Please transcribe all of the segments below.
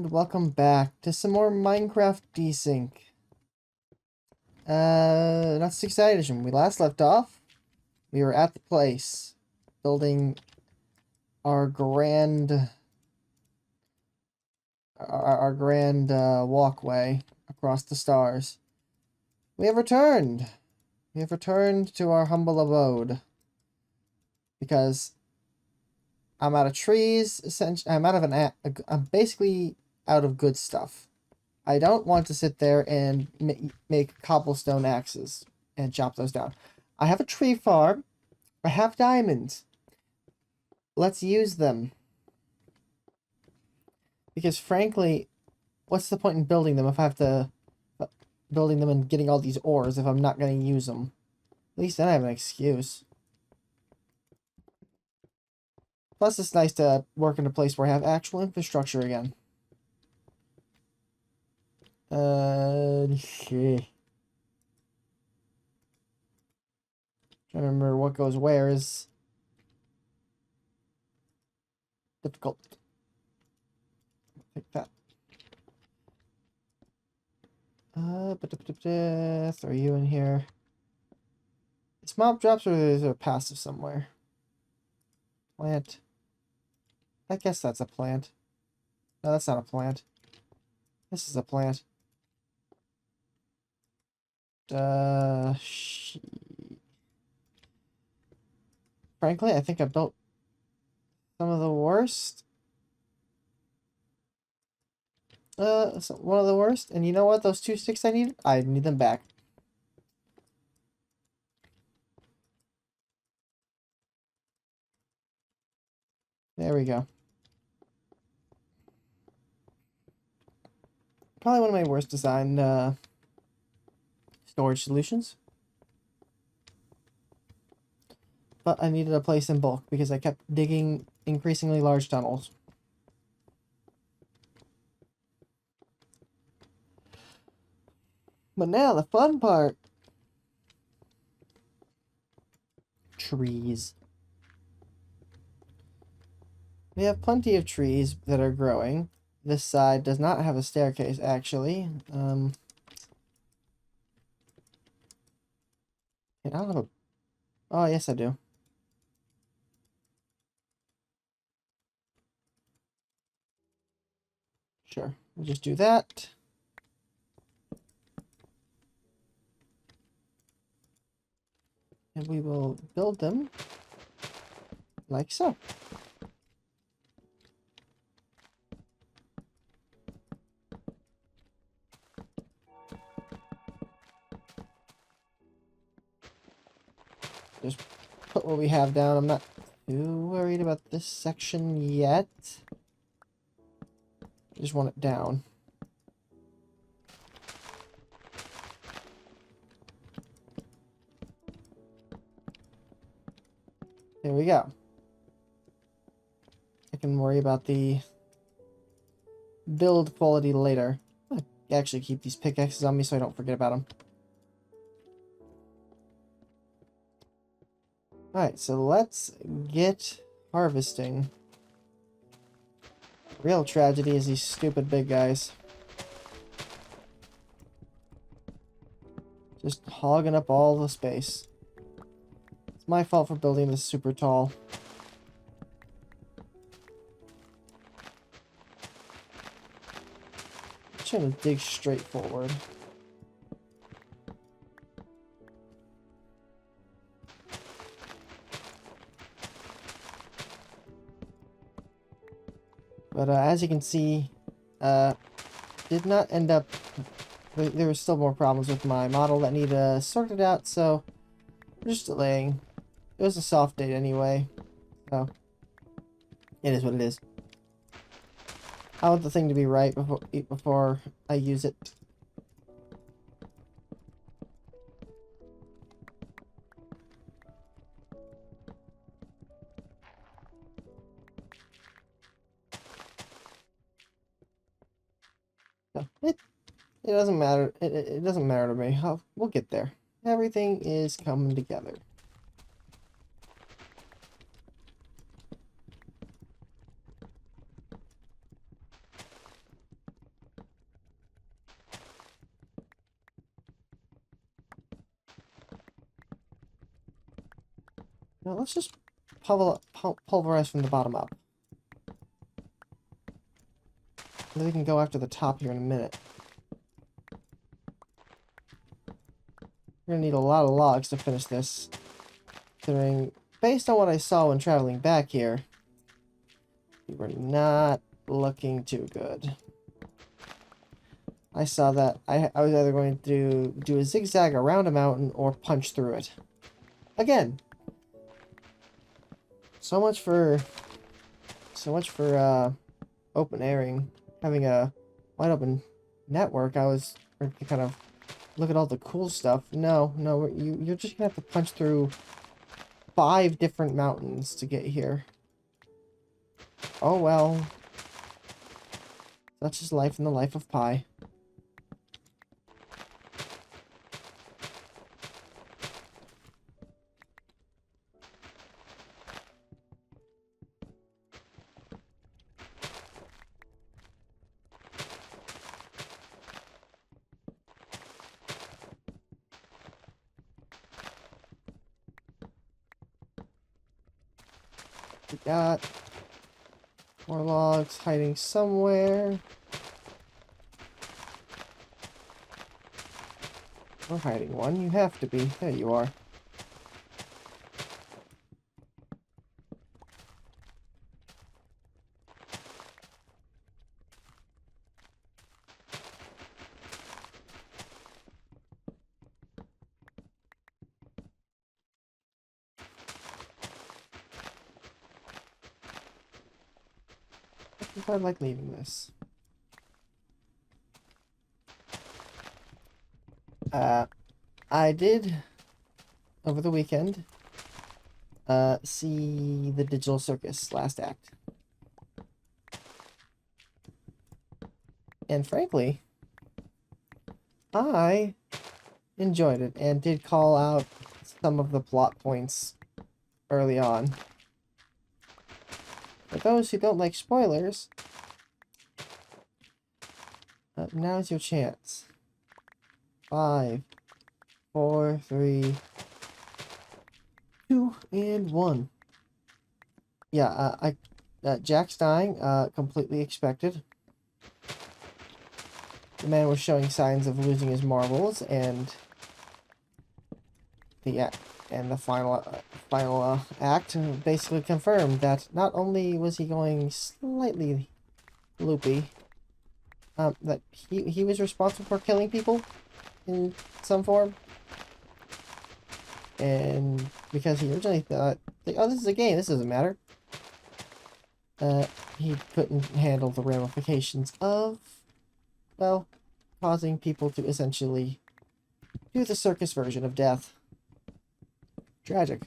and welcome back to some more Minecraft Desync. Not 6th edition. We last left off. We were at the place, building our grand walkway across the stars. We have returned. We have returned to our humble abode because I'm out of trees. Essentially, I'm basically out of good stuff. I don't want to sit there and make cobblestone axes and chop those down. I have a tree farm. I have diamonds. Let's use them. Because frankly, what's the point in building them if I have to... building them and getting all these ores if I'm not going to use them? At least then I have an excuse. Plus, it's nice to work in a place where I have actual infrastructure again. Trying to remember what goes where is difficult. Take that. Throw you in here. It's mob drops or is there a passive somewhere? Plant. I guess that's a plant. No, that's not a plant. This is a plant. Frankly, I think I built some of the worst. One of the worst. And you know what? Those 2 sticks I need them back. There we go. Probably one of my worst designed storage solutions. But I needed a place in bulk because I kept digging increasingly large tunnels. But now the fun part. Trees. We have plenty of trees that are growing. This side does not have a staircase, actually. I don't have a... Oh, yes, I do. Sure. We'll just do that. And we will build them like so. Just put what we have down. I'm not too worried about this section yet. I just want it down. There we go. I can worry about the build quality later. I actually keep these pickaxes on me so I don't forget about them. Alright, so let's get harvesting. Real tragedy is these stupid big guys. Just hogging up all the space. It's my fault for building this super tall. I'm trying to dig straight forward. But as you can see, did not end up... There were still more problems with my model that need sorted out, so we're just delaying. It was a soft date anyway, so it is what it is. I want the thing to be right before I use it. So it doesn't matter. It doesn't matter to me. We'll get there. Everything is coming together. Now let's just pulverize from the bottom up. And then we can go after the top here in a minute. We're gonna need a lot of logs to finish this. Considering, based on what I saw when traveling back here, we were not looking too good. I saw that I was either going to do a zigzag around a mountain or punch through it. Again. So much for open airing, having a wide open network. I was to kind of look at all the cool stuff. No, you're just gonna have to punch through 5 different mountains to get here. Oh well. Such is life in the life of Pi. We got more logs hiding somewhere. We're hiding one. You have to be. There you are. I think I like leaving this. I did, over the weekend, see the Digital Circus last act. And frankly, I enjoyed it and did call out some of the plot points early on. For those who don't like spoilers, now's your chance. 5, 4, 3, 2, and 1. Yeah, Jack's dying, completely expected. The man was showing signs of losing his marbles, and the final act basically confirmed that not only was he going slightly loopy, that he was responsible for killing people in some form. And because he originally thought, like, oh, this is a game, this doesn't matter. He couldn't handle the ramifications of, well, causing people to essentially do the circus version of death. Tragic.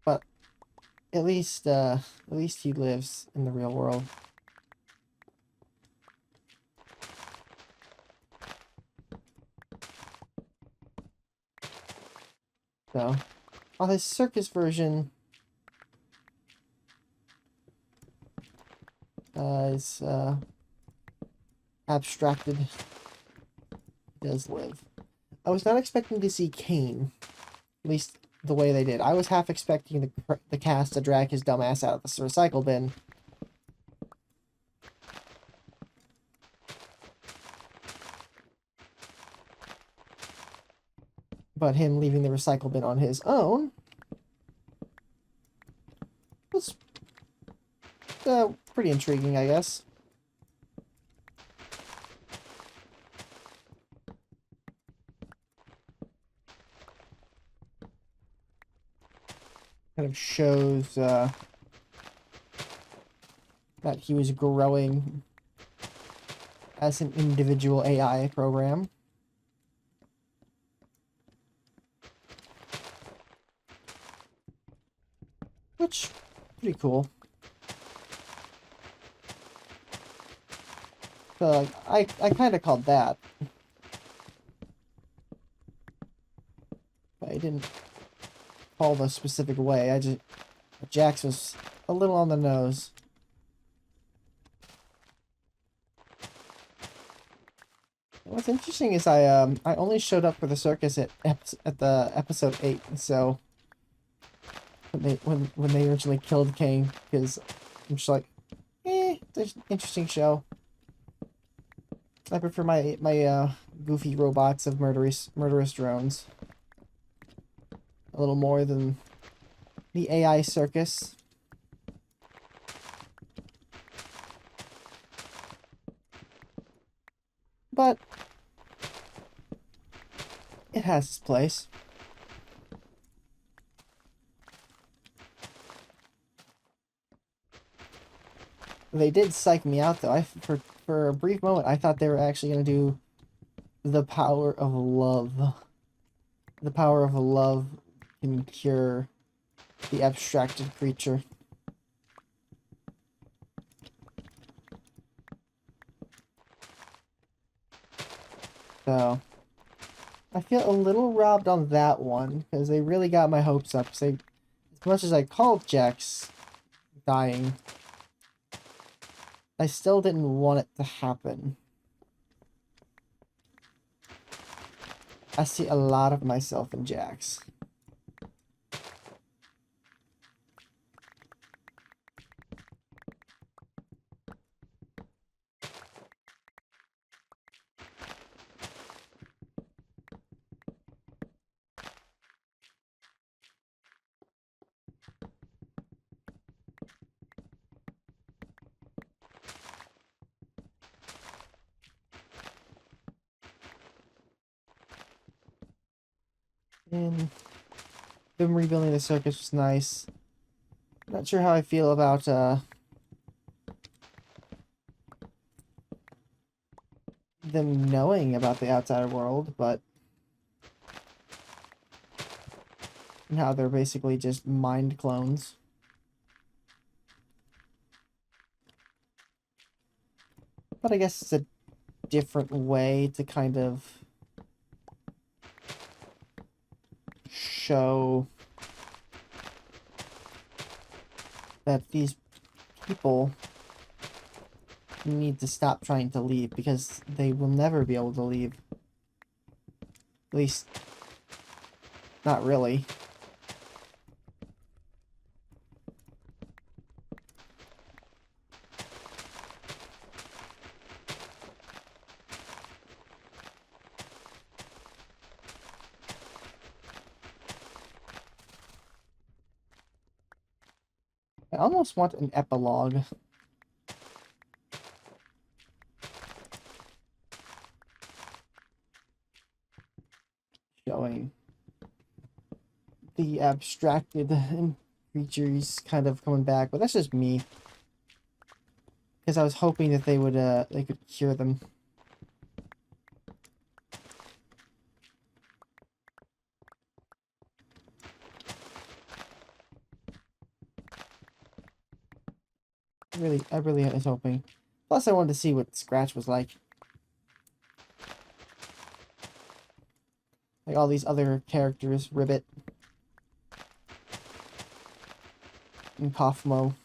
But at least he lives in the real world. So, while his circus version is abstracted, he does live. I was not expecting to see Kane, at least the way they did. I was half expecting the cast to drag his dumb ass out of the recycle bin. But him leaving the recycle bin on his own was pretty intriguing, I guess. Kind of shows that he was growing as an individual AI program. Which, pretty cool. So, I kind of called that. But I didn't call the specific way. Jax was a little on the nose. What's interesting is I only showed up for the circus at the episode 8, so when they originally killed King, because I'm just like, it's an interesting show. I prefer my goofy robots of murderous drones a little more than the AI circus. But it has its place. They did psych me out though. For a brief moment I thought they were actually gonna do the power of love. The power of love can cure the abstracted creature. So I feel a little robbed on that one because they really got my hopes up. As much as I called Jax dying, I still didn't want it to happen. I see a lot of myself in Jax. And them rebuilding the circus was nice. Not sure how I feel about them knowing about the outside world, but and how they're basically just mind clones. But I guess it's a different way to kind of show that these people need to stop trying to leave because they will never be able to leave. At least, not really. I almost want an epilogue. Showing the abstracted creatures kind of coming back, but that's just me. Because I was hoping that they could cure them. I really was hoping. Plus, I wanted to see what Scratch was like. Like all these other characters, Ribbit and Kaufmo.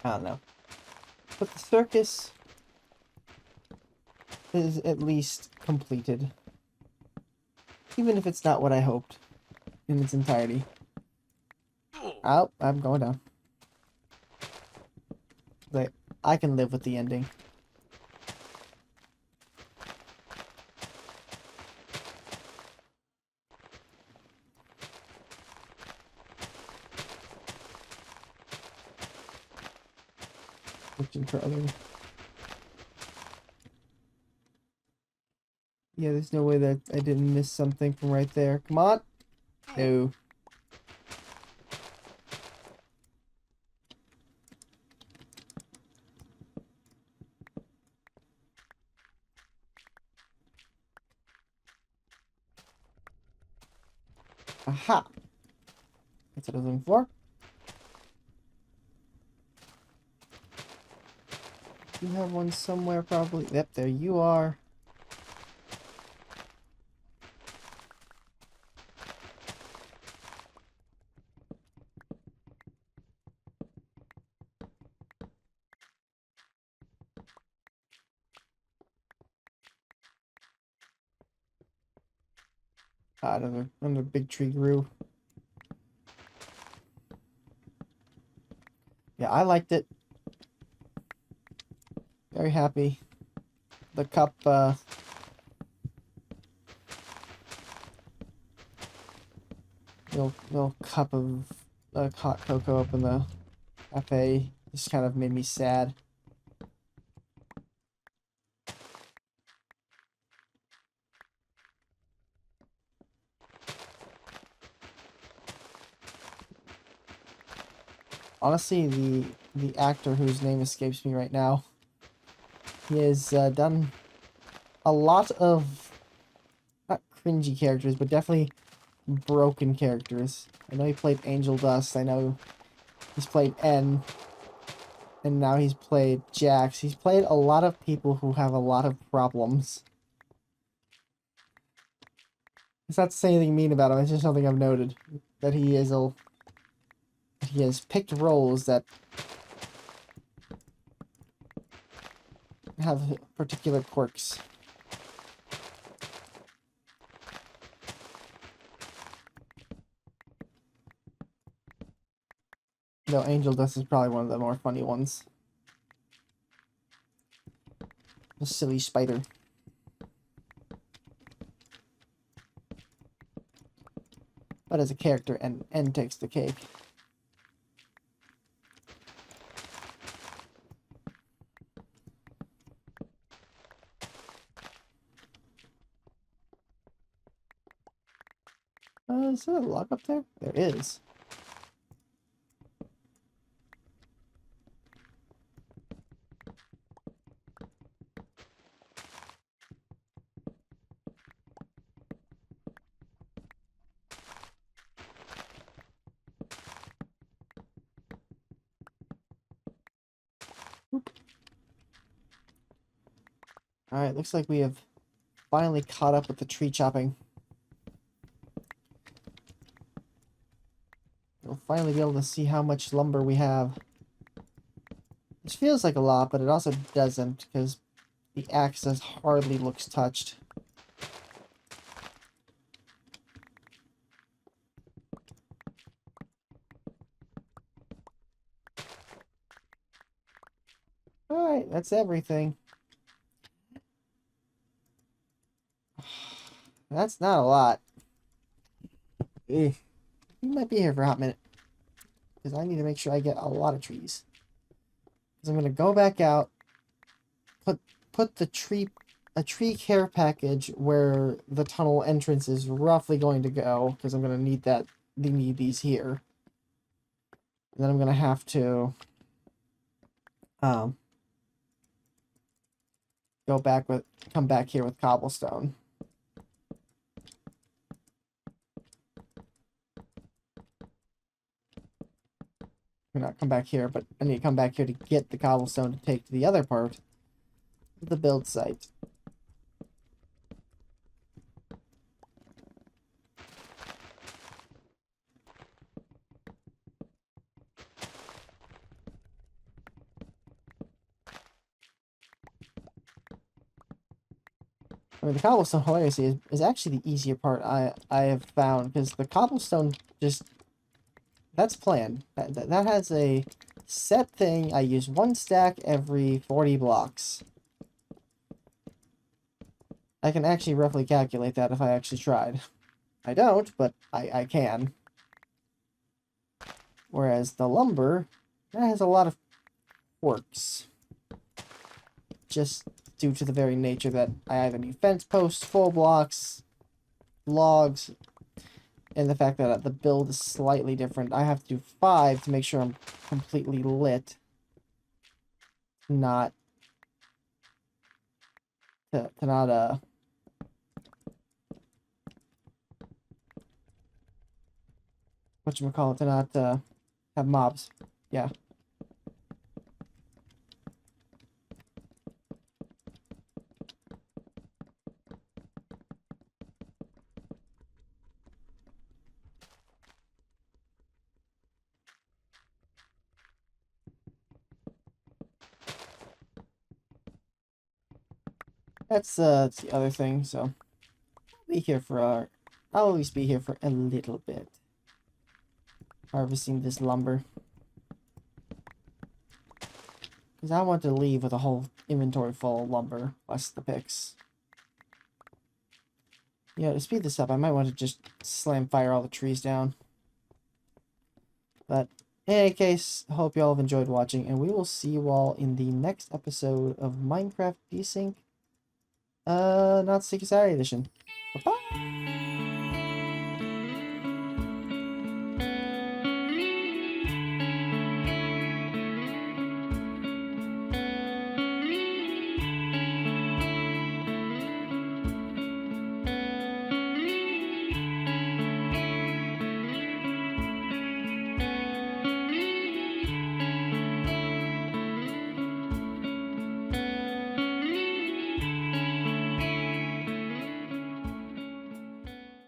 I don't know. But the circus is at least completed. Even if it's not what I hoped in its entirety. Oh, I'm going down. But I can live with the ending. Looking for other... Yeah, there's no way that I didn't miss something from right there. Come on! No. Aha! That's what I was looking for. You have one somewhere, probably. Yep, there you are. another big tree grew. Yeah, I liked it. Very happy. The cup, little cup of hot cocoa up in the cafe just kind of made me sad. Honestly, the actor whose name escapes me right now, he has done a lot of not cringy characters, but definitely broken characters. I know he played Angel Dust. I know he's played N, and now he's played Jax. He's played a lot of people who have a lot of problems. It's not to say anything mean about him. It's just something I've noted that he has picked roles that have particular quirks. No, Angel Dust is probably one of the more funny ones. The silly spider. But as a character, N takes the cake. Is there a lock up there? There is. Alright, looks like we have finally caught up with the tree chopping. We'll finally be able to see how much lumber we have. Which feels like a lot, but it also doesn't, because the axis hardly looks touched. Alright, that's everything. That's not a lot. We might be here for a hot minute. Because I need to make sure I get a lot of trees. Because I'm going to go back out, put a tree care package where the tunnel entrance is roughly going to go, because I'm going to need these here. And then I'm going to have to come back here with cobblestone. Not come back here, but I need to come back here to get the cobblestone to take to the other part of the build site. I mean, the cobblestone, hilariously, is actually the easier part I have found, because the cobblestone just... That's planned. That has a set thing. I use one stack every 40 blocks. I can actually roughly calculate that if I actually tried. I don't, but I can. Whereas the lumber, that has a lot of quirks. Just due to the very nature that I either need fence posts, full blocks, logs, and the fact that the build is slightly different. I have to do 5 to make sure I'm completely lit. Not... To not, whatchamacallit, to not, have mobs. Yeah. That's the other thing, so... I'll be here for I'll always be here for a little bit. Harvesting this lumber. Because I want to leave with a whole inventory full of lumber, plus the picks. Yeah, to speed this up, I might want to just slam fire all the trees down. But in any case, hope you all have enjoyed watching, and we will see you all in the next episode of Minecraft Desync. Not Secret Saturday edition.